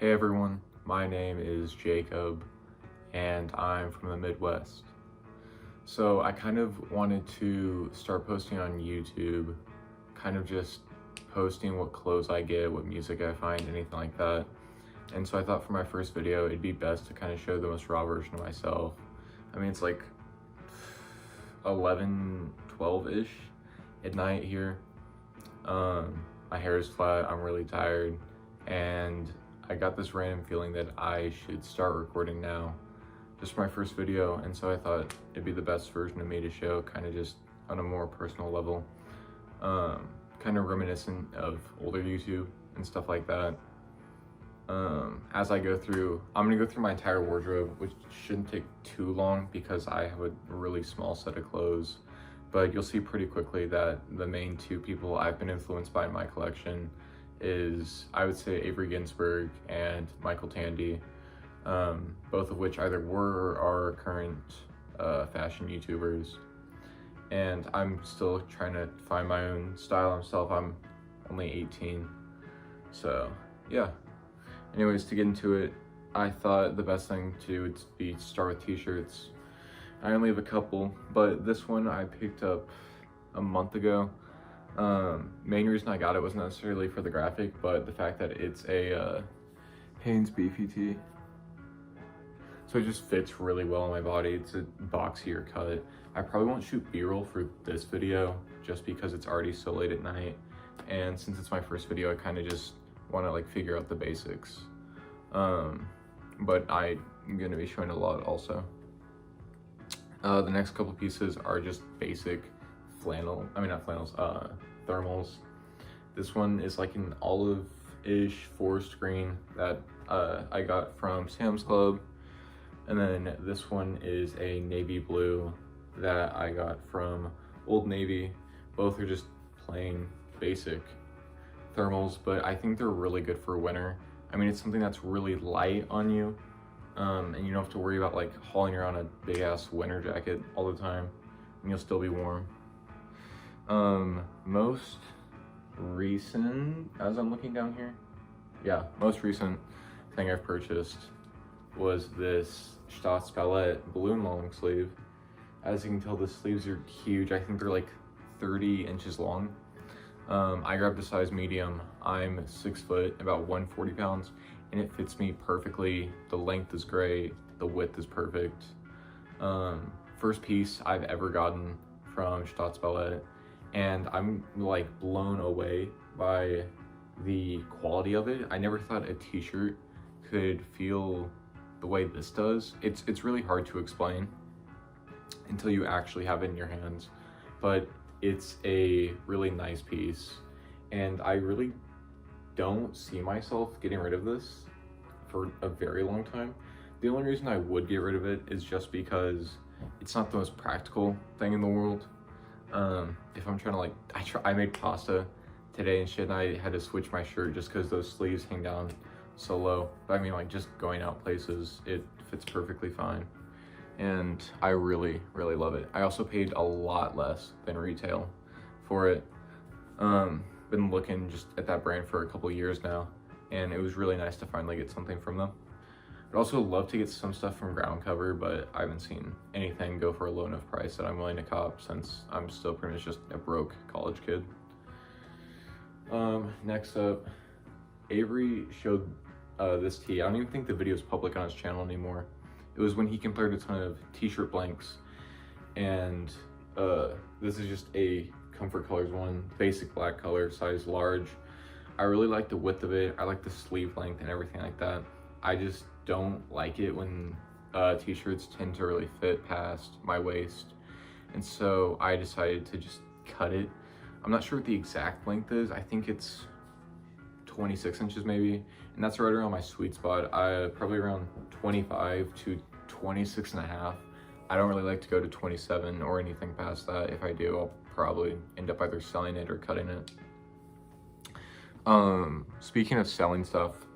Hey everyone, my name is Jacob and I'm from the Midwest. So I kind of wanted to start posting on YouTube, kind of just posting what clothes I get, what music I find, anything like that. And so I thought for my first video, it'd be best to kind of show the most raw version of myself. I mean, it's like 11, 12-ish at night here. My hair is flat, I'm really tired, and I got this random feeling that I should start recording now, just for my first video, and so I thought it'd be the best version of me to show, kind of just on a more personal level, kind of reminiscent of older YouTube and stuff like that. As I go through, I'm gonna go through my entire wardrobe, which shouldn't take too long because I have a really small set of clothes, but you'll see pretty quickly that the main two people I've been influenced by in my collection is, I would say, Avery Ginsberg and Michael Tandy, both of which either were or are current fashion YouTubers. And I'm still trying to find my own style myself. I'm only 18, so yeah. Anyways, to get into it, I thought the best thing to do would be to start with t-shirts. I only have a couple, but this one I picked up a month ago. Main reason I got it wasn't necessarily for the graphic, but the fact that it's a Hanes beefy tee. So it just fits really well on my body. It's a boxier cut. I probably won't shoot B-roll for this video just because it's already so late at night. And since it's my first video, I kind of just want to like figure out the basics. But I'm gonna be showing a lot also. The next couple pieces are just basic flannel, not flannels, thermals. This one is like an olive-ish forest green that I got from Sam's Club. And then this one is a navy blue that I got from Old Navy. Both are just plain basic thermals, but I think they're really good for winter. I mean, it's something that's really light on you, and you don't have to worry about like hauling around a big ass winter jacket all the time, and you'll still be warm. Most recent, as I'm looking down here, most recent thing I've purchased was this STAATTSBALLET balloon long sleeve. As you can tell, the sleeves are huge. I think they're like 30 inches long. I grabbed a size medium. I'm 6 foot, about 140 pounds, and it fits me perfectly. The length is great, the width is perfect. First piece I've ever gotten from STAATTSBALLET, and I'm like blown away by the quality of it. I never thought a t-shirt could feel the way this does. It's really hard to explain until you actually have it in your hands, but it's a really nice piece, and I really don't see myself getting rid of this for a very long time. The only reason I would get rid of it is just because it's not the most practical thing in the world. If I'm trying to I made pasta today and shit, and I had to switch my shirt just because those sleeves hang down so low. But I mean, like, just going out places, it fits perfectly fine, and I really love it. I also paid a lot less than retail for it. Been looking just at that brand for a couple years now, and it was really nice to finally get something from them. I'd also love to get some stuff from Ground Cover, but I haven't seen anything go for a low enough price that I'm willing to cop, since I'm still pretty much just a broke college kid. Next up, Avery showed this tee. I don't even think the video is public on his channel anymore. It was when he compared a ton of t-shirt blanks, and this is just a Comfort Colors one, basic black color, size large. I really like the width of it. I like the sleeve length and everything like that. I just don't like it when t-shirts tend to really fit past my waist, and so I decided to just cut it. I'm not sure what the exact length is. I think it's 26 inches maybe, and that's right around my sweet spot. Probably around 25 to 26 and a half. I don't really like to go to 27 or anything past that. If I do, I'll probably end up either selling it or cutting it. Speaking of selling stuff,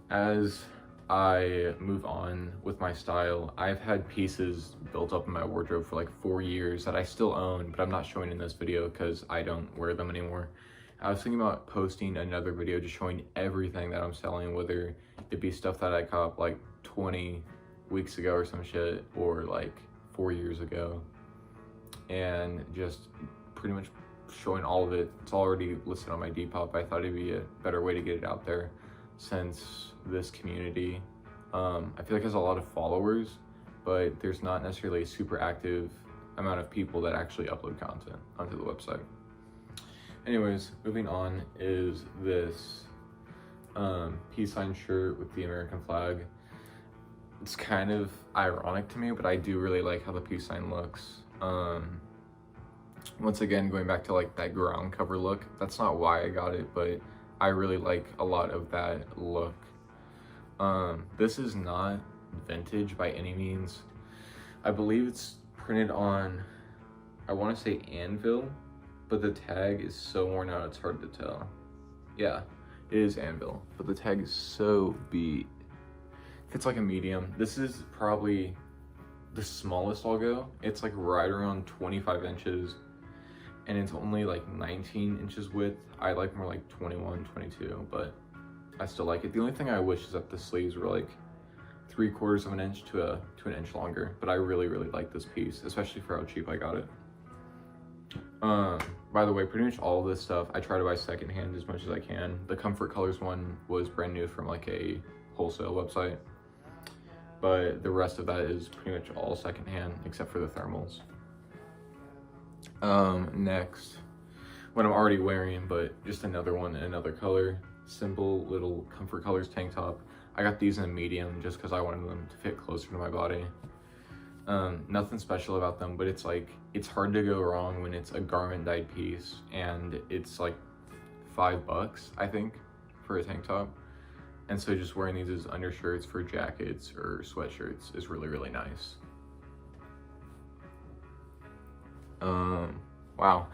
as I move on with my style, I've had pieces built up in my wardrobe for like 4 years that I still own, but I'm not showing in this video because I don't wear them anymore. I was thinking about posting another video just showing everything that I'm selling, whether it be stuff that I caught like 20 weeks ago or some shit, or like 4 years ago, and just pretty much showing all of it. It's already listed on my Depop. I thought it'd be a better way to get it out there, since this community, I feel like has a lot of followers, but there's not necessarily a super active amount of people that actually upload content onto the website. Anyways, moving on is this peace sign shirt with the American flag. It's kind of ironic to me, but I do really like how the peace sign looks. Once again, going back to like that ground cover look, that's not why I got it, but I really like a lot of that look. This is not vintage by any means. I believe it's printed on, I want to say anvil, but the tag is so worn out it's hard to tell. Yeah, it is anvil, but the tag is so beat. It's like a medium. This is probably the smallest I'll go. It's like right around 25 inches, and it's only like 19 inches width. I like more like 21, 22, but I still like it. The only thing I wish is that the sleeves were like 3/4 of an inch to an inch longer, but I really like this piece, especially for how cheap I got it. By the way, pretty much all of this stuff I try to buy secondhand as much as I can. The Comfort Colors one was brand new from like a wholesale website, but the rest of that is pretty much all secondhand except for the thermals. Next, what I'm already wearing, but just another one in another color, simple little Comfort Colors tank top. I got these in a medium just because I wanted them to fit closer to my body. Nothing special about them, but it's like, it's hard to go wrong when it's a garment dyed piece, and it's like $5, I think, for a tank top. And so just wearing these as undershirts for jackets or sweatshirts is really nice. Wow,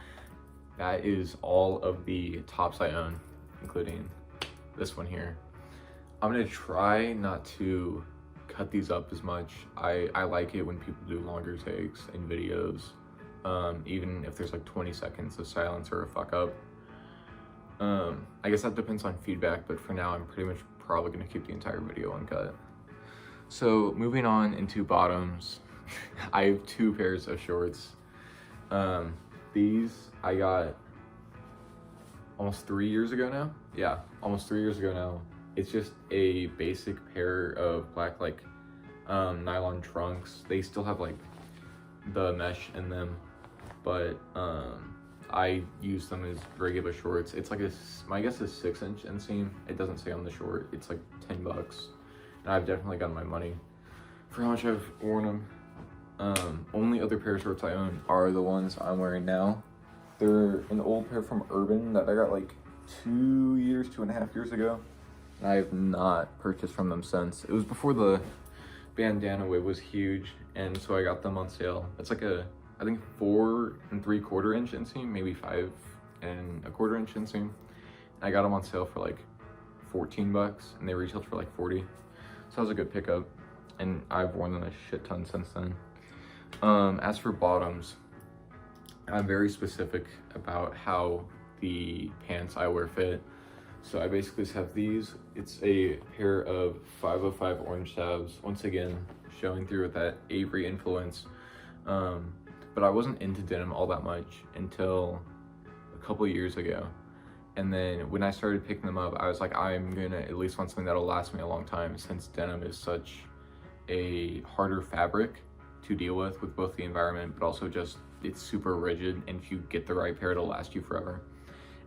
that is all of the tops I own, including this one here. I'm gonna try not to cut these up as much. I like it when people do longer takes and videos, even if there's like 20 seconds of silence or a fuck up. I guess that depends on feedback, but for now I'm pretty much probably gonna keep the entire video uncut. So moving on into bottoms, I have 2 pairs of shorts. These I got almost 3 years ago now. Yeah, almost 3 years ago now. It's just a basic pair of black like nylon trunks. They still have like the mesh in them, but I use them as regular shorts. It's like I guess a 6-inch inseam. It doesn't say on the short. It's like $10, and I've definitely gotten my money for how much I've worn them. Only other pair of shorts I own are the ones I'm wearing now. They're an old pair from Urban that I got like 2.5 years ago. I have not purchased from them since. It was before the bandana wave was huge, and so I got them on sale. It's like a, I think 4 3/4 inch inseam, maybe 5 1/4 inch inseam. I got them on sale for like $14, and they retailed for like 40. So that was a good pickup, and I've worn them a shit ton since then. As for bottoms, I'm very specific about how the pants I wear fit. So I basically just have these. It's a pair of 505 orange tabs, once again showing through with that Avery influence. But I wasn't into denim all that much until a couple of years ago, and then when I started picking them up, I was like, I'm gonna at least want something that'll last me a long time, since denim is such a harder fabric to deal with both the environment, but also just it's super rigid, and if you get the right pair, it'll last you forever.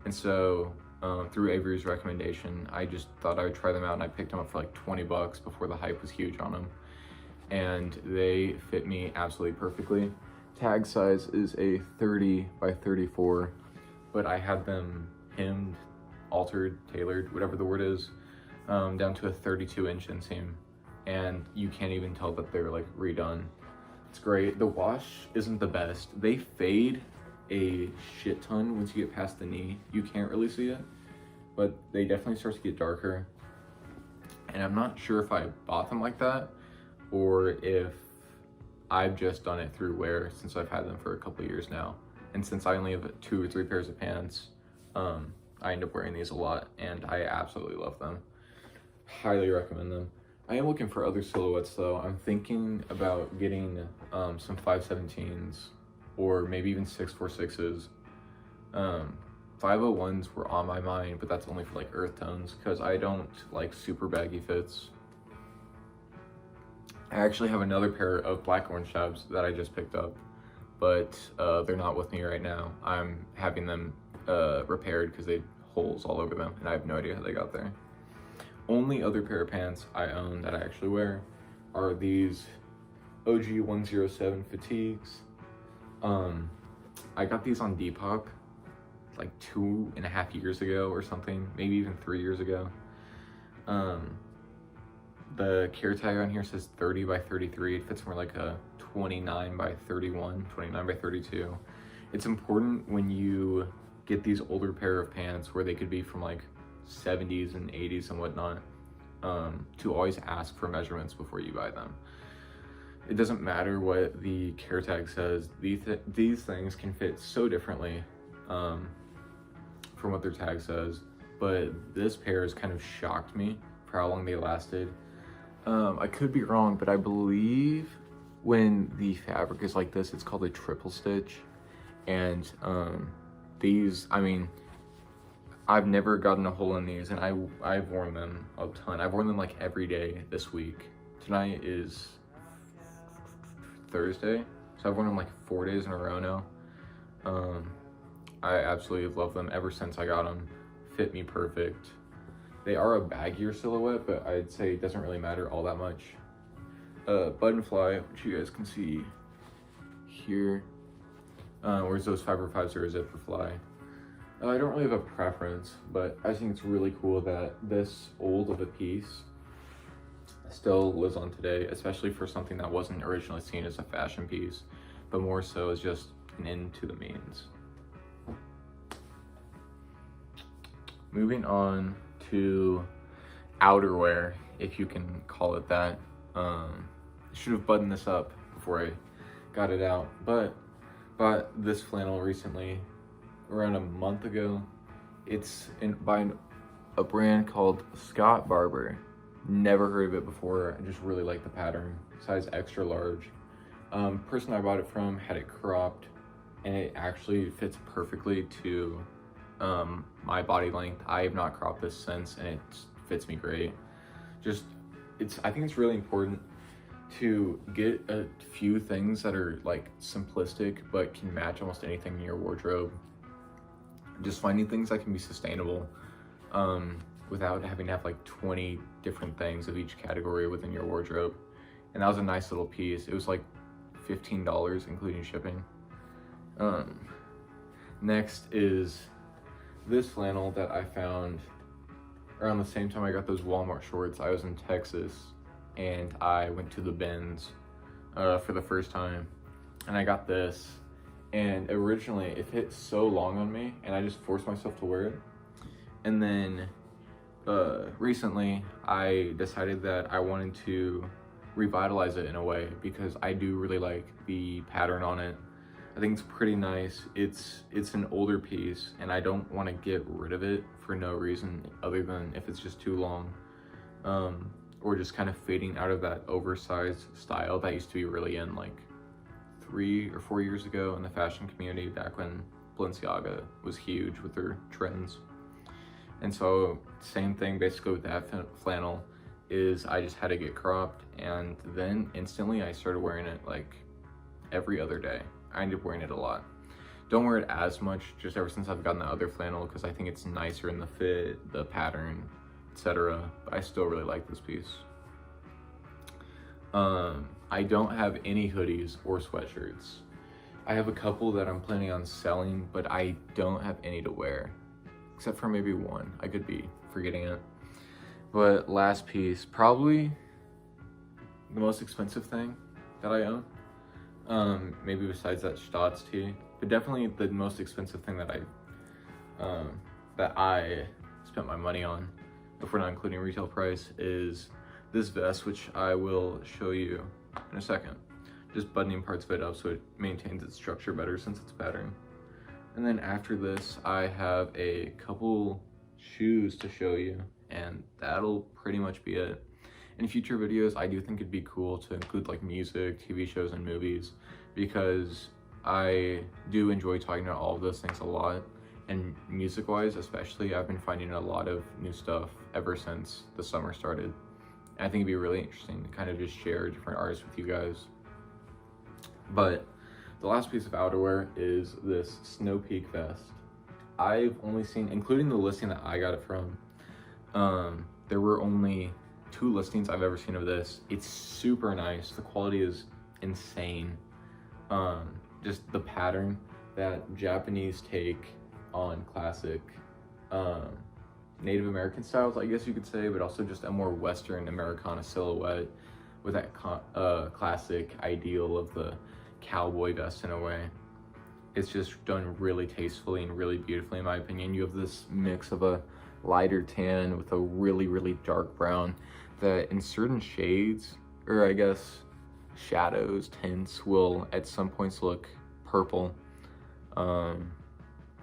And so through Avery's recommendation, I just thought I would try them out, and I picked them up for like $20 before the hype was huge on them, and they fit me absolutely perfectly. Tag size is a 30 by 34, but I had them hemmed, altered, tailored, whatever the word is, down to a 32-inch inseam, and you can't even tell that they're like redone. It's great. The wash isn't the best. They fade a shit ton once you get past the knee. You can't really see it, but they definitely start to get darker. And I'm not sure if I bought them like that or if I've just done it through wear, since I've had them for a couple of years now. And since I only have 2 or 3 pairs of pants, I end up wearing these a lot, and I absolutely love them. Highly recommend them. I am looking for other silhouettes though. I'm thinking about getting some 517s or maybe even 646s. 501s were on my mind, but that's only for like earth tones because I don't like super baggy fits. I actually have another pair of black orange tabs that I just picked up, but they're not with me right now. I'm having them repaired because they had holes all over them and I have no idea how they got there. Only other pair of pants I own that I actually wear are these OG 107 fatigues. I got these on Depop like 2.5 years ago or something, maybe even 3 years ago. The care tag on here says 30 by 33. It fits more like a 29 by 31, 29 by 32. It's important when you get these older pair of pants where they could be from like 70s and 80s and whatnot, to always ask for measurements before you buy them. It doesn't matter what the care tag says. These things can fit so differently from what their tag says, but this pair has kind of shocked me for how long they lasted. I could be wrong, but I believe when the fabric is like this, it's called a triple stitch. And these, I mean, I've never gotten a hole in these, and I've worn them a ton. I've worn them like every day this week. Tonight is Thursday, so I've worn them like 4 days in a row now. I absolutely love them ever since I got them. Fit me perfect. They are a baggier silhouette, but I'd say it doesn't really matter all that much. Button fly, which you guys can see here. Whereas those 505s are a zipper fly. I don't really have a preference, but I think it's really cool that this old of a piece still lives on today, especially for something that wasn't originally seen as a fashion piece, but more so as just an end to the means. Moving on to outerwear, if you can call it that. I should have buttoned this up before I got it out, but bought this flannel recently, around a month ago. It's by a brand called Scott Barber. Never heard of it before. I just really like the pattern. Size extra large. Person I bought it from had it cropped, and it actually fits perfectly to my body length. I have not cropped this since, and it fits me great. I think it's really important to get a few things that are like simplistic but can match almost anything in your wardrobe. Just finding things that can be sustainable without having to have like 20 different things of each category within your wardrobe. And that was a nice little piece. It was like $15 including shipping. Next is this flannel that I found around the same time I got those Walmart shorts. I was in Texas and I went to the bins for the first time, and I got this. And originally it fit so long on me and I just forced myself to wear it. And then recently I decided that I wanted to revitalize it in a way because I do really like the pattern on it. I think it's pretty nice. It's an older piece and I don't want to get rid of it for no reason other than if it's just too long, or just kind of fading out of that oversized style that used to be really in like 3 or 4 years ago in the fashion community, back when Balenciaga was huge with their trends. And so same thing basically with that flannel is I just had to get cropped, and then instantly I started wearing it like every other day. I ended up wearing it a lot. Don't wear it as much just ever since I've gotten the other flannel because I think it's nicer in the fit, the pattern, etc. But I still really like this piece. I don't have any hoodies or sweatshirts. I have a couple that I'm planning on selling, but I don't have any to wear, except for maybe one. I could be forgetting it. But last piece, probably the most expensive thing that I own. Maybe besides that Stotts tee, but definitely the most expensive thing that I spent my money on, if we're not including retail price, is this vest, which I will show you in a second. Just buttoning parts of it up so it maintains its structure better since it's pattern. And then after this, I have a couple shoes to show you, and that'll pretty much be it. In future videos, I do think it'd be cool to include like music, TV shows, and movies, because I do enjoy talking about all of those things a lot. And music-wise, especially, I've been finding a lot of new stuff ever since the summer started. And I think it'd be really interesting to kind of just share different artists with you guys. But the last piece of outerwear is this Snow Peak vest. I've only seen, including the listing that I got it from, there were only 2 listings I've ever seen of this. It's super nice. The quality is insane. Just the pattern, that Japanese take on classic Native American styles, I guess you could say, but also just a more Western Americana silhouette with that classic ideal of the cowboy vest in a way. It's just done really tastefully and really beautifully, in my opinion. You have this mix of a lighter tan with a really, really dark brown that in certain shades, or I guess shadows, tints, will at some points look purple,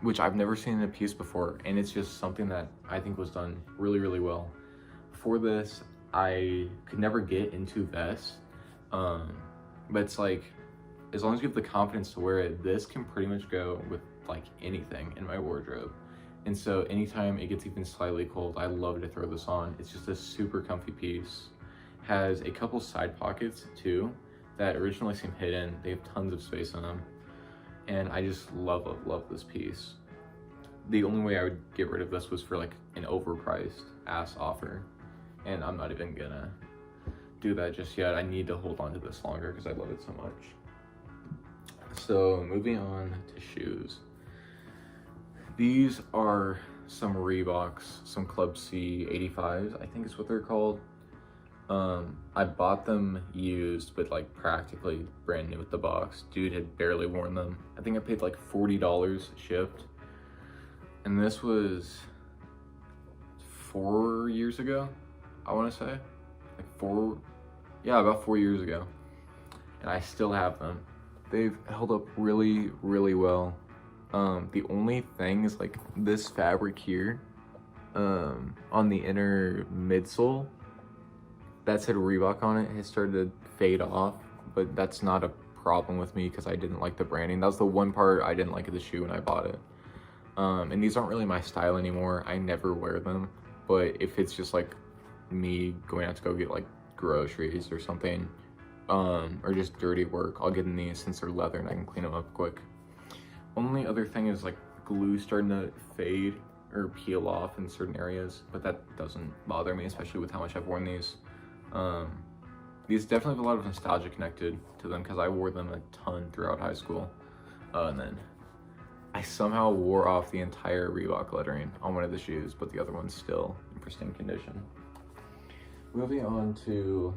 which I've never seen in a piece before, and it's just something that I think was done really, really well. For this, I could never get into vests, but it's like, as long as you have the confidence to wear it, this can pretty much go with like anything in my wardrobe. And so anytime it gets even slightly cold, I love to throw this on. It's just a super comfy piece. Has a couple side pockets too that originally seem hidden. They have tons of space in them. And I just love this piece. The only way I would get rid of this was for like an overpriced ass offer. And I'm not even gonna do that just yet. I need to hold on to this longer because I love it so much. So moving on to shoes. These are some Reeboks, some Club C 85s, I think is what they're called. I bought them used, but like practically brand new with the box. Dude had barely worn them. I think I paid like $40 shipped. And this was 4 years ago, I want to say. About 4 years ago. And I still have them. They've held up really, really well. The only thing is like this fabric here, on the inner midsole, that said Reebok on it, has started to fade off, but that's not a problem with me because I didn't like the branding. That was the one part I didn't like of the shoe when I bought it. And these aren't really my style anymore. I never wear them, but if it's just like me going out to go get like groceries or something, or just dirty work, I'll get in these since they're leather and I can clean them up quick. Only other thing is like glue starting to fade or peel off in certain areas, but that doesn't bother me, especially with how much I've worn these. These definitely have a lot of nostalgia connected to them because I wore them a ton throughout high school. And then I somehow wore off the entire Reebok lettering on one of the shoes, but the other one's still in pristine condition. Moving on to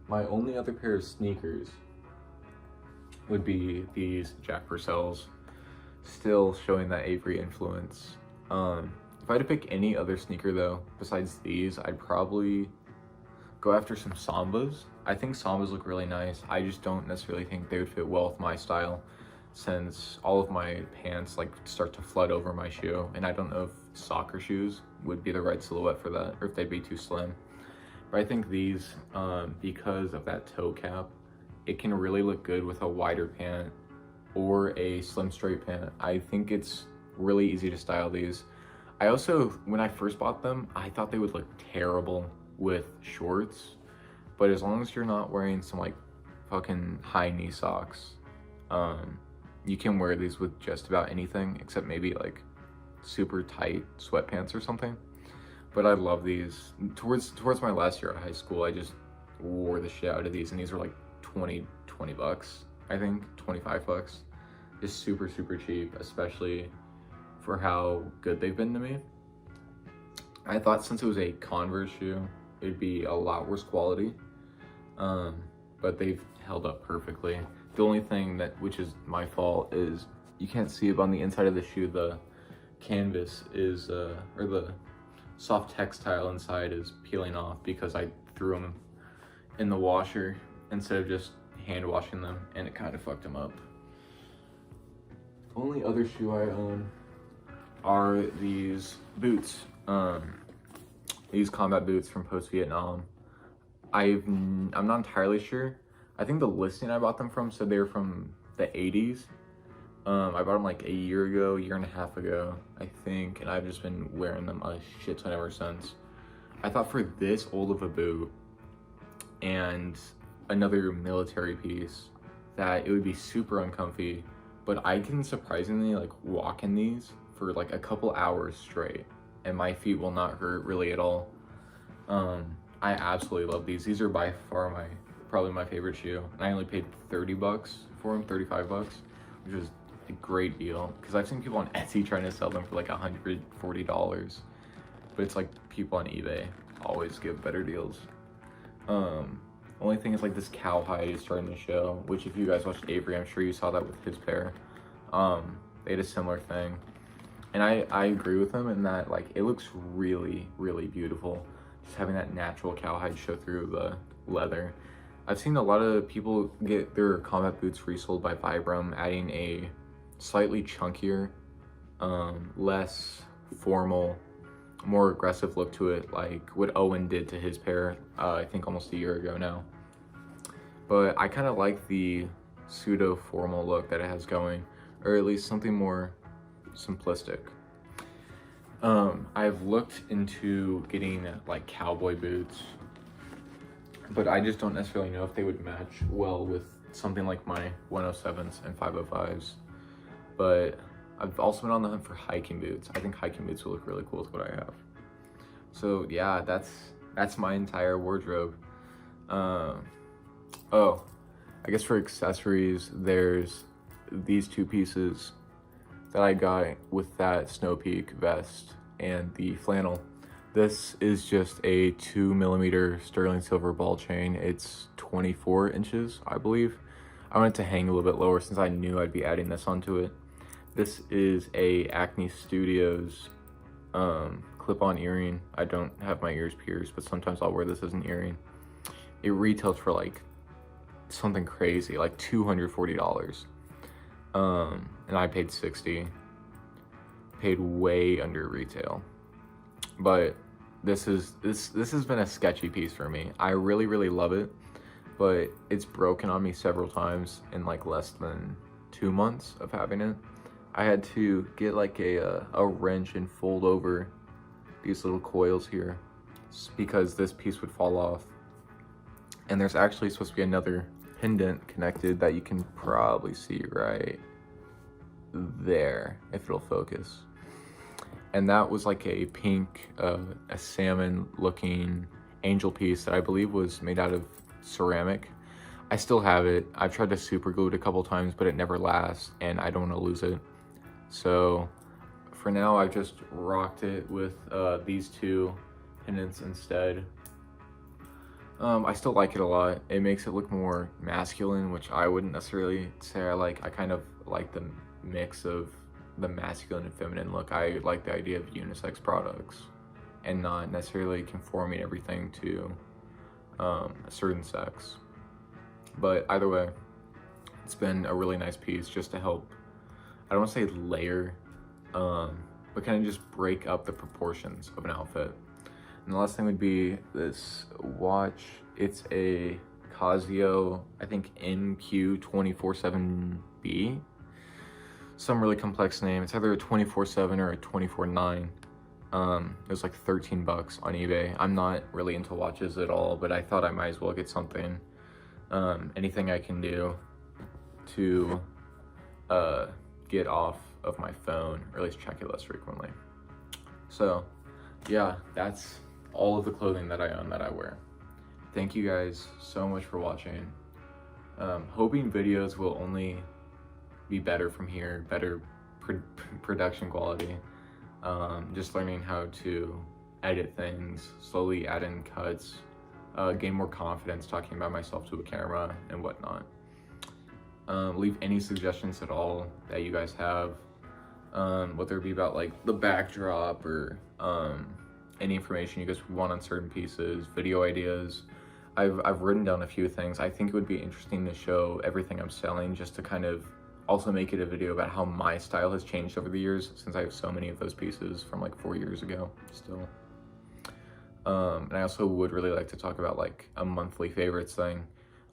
my only other pair of sneakers would be these Jack Purcells, still showing that Avery influence. If I had to pick any other sneaker though, besides these, I'd probably go after some Sambas. I think Sambas look really nice. I just don't necessarily think they would fit well with my style, since all of my pants like start to flood over my shoe, and I don't know if soccer shoes would be the right silhouette for that, or if they'd be too slim. But I think these, because of that toe cap, it can really look good with a wider pant or a slim straight pant. I think it's really easy to style these. I also, when I first bought them, I thought they would look terrible with shorts, but as long as you're not wearing some like fucking high knee socks, you can wear these with just about anything except maybe like super tight sweatpants or something. But I love these. Towards my last year of high school, I just wore the shit out of these, and these were like 20 bucks, I think, 25 bucks. Just super, super cheap, especially for how good they've been to me. I thought since it was a Converse shoe, it'd be a lot worse quality, but they've held up perfectly. The only thing which is my fault, is you can't see it, but on the inside of the shoe, the canvas is, or the soft textile inside is peeling off because I threw them in the washer instead of just hand washing them, and it kind of fucked them up. only other shoe I own are these boots. These combat boots from post-Vietnam. I'm not entirely sure. I think the listing I bought them from said they were from the 80s. I bought them like a year ago, year and a half ago, I think, and I've just been wearing them a shit ton ever since. I thought for this old of a boot and another military piece that it would be super uncomfy, but I can surprisingly like walk in these for like a couple hours straight and my feet will not hurt really at all. I absolutely love these. These are by far probably my favorite shoe. And I only paid 30 bucks for them, 35 bucks, which is a great deal. Because I've seen people on Etsy trying to sell them for like $140. But it's like people on eBay always give better deals. Only thing is like this cowhide is starting to show, which if you guys watched Avery, I'm sure you saw that with his pair. They had a similar thing. And I agree with him in that like it looks really, really beautiful. Just having that natural cowhide show through the leather. I've seen a lot of people get their combat boots resold by Vibram, adding a slightly chunkier, less formal, more aggressive look to it, like what Owen did to his pair, I think almost a year ago now. But I kind of like the pseudo-formal look that it has going, or at least something more simplistic. I've looked into getting like cowboy boots, but I just don't necessarily know if they would match well with something like my 107s and 505s. But I've also been on the hunt for hiking boots. I think hiking boots will look really cool with what I have. So yeah, that's my entire wardrobe. Oh, I guess for accessories, there's these two pieces that I got with that Snow Peak vest and the flannel. This is just a 2mm sterling silver ball chain. It's 24 inches, I believe. I wanted to hang a little bit lower since I knew I'd be adding this onto it. This is a Acne Studios clip-on earring. I don't have my ears pierced, but sometimes I'll wear this as an earring. It retails for like something crazy, like $240. And I paid $60. Paid way under retail. But this has been a sketchy piece for me. I really, really love it, but it's broken on me several times in like less than 2 months of having it. I had to get like a wrench and fold over these little coils here because this piece would fall off. And there's actually supposed to be another pendant connected that you can probably see right there if it'll focus. And that was like a pink, a salmon looking angel piece that I believe was made out of ceramic. I still have it. I've tried to super glue it a couple times, but it never lasts and I don't want to lose it. So for now, I've just rocked it with these two pendants instead. I still like it a lot. It makes it look more masculine, which I wouldn't necessarily say I like. I kind of like the mix of the masculine and feminine look. I like the idea of unisex products and not necessarily conforming everything to a certain sex. But either way, it's been a really nice piece just to help, I don't want to say layer, but kind of just break up the proportions of an outfit. And the last thing would be this watch. It's a Casio, I think NQ247B. Some really complex name. It's either a 24/7 or a 24/9. It was like 13 bucks on eBay. I'm not really into watches at all, but I thought I might as well get something. Anything I can do to get off of my phone, or at least check it less frequently. So yeah, that's all of the clothing that I own that I wear. Thank you guys so much for watching. Hoping videos will only be better from here, better production quality. Just learning how to edit things, slowly add in cuts, gain more confidence talking about myself to a camera and whatnot. Leave any suggestions at all that you guys have, whether it be about like the backdrop or any information you guys want on certain pieces, video ideas. I've written down a few things. I think it would be interesting to show everything I'm selling just to kind of also make it a video about how my style has changed over the years, since I have so many of those pieces from like 4 years ago still. And I also would really like to talk about like a monthly favorites thing,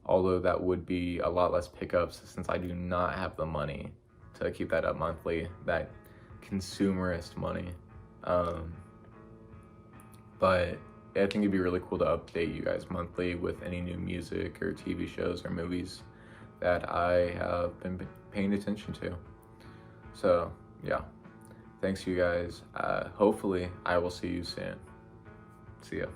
although that would be a lot less pickups since I do not have the money to keep that up monthly, that consumerist money. But I think it'd be really cool to update you guys monthly with any new music or TV shows or movies that I have been paying attention to. So yeah, thanks you guys. Hopefully I will see you soon. See ya.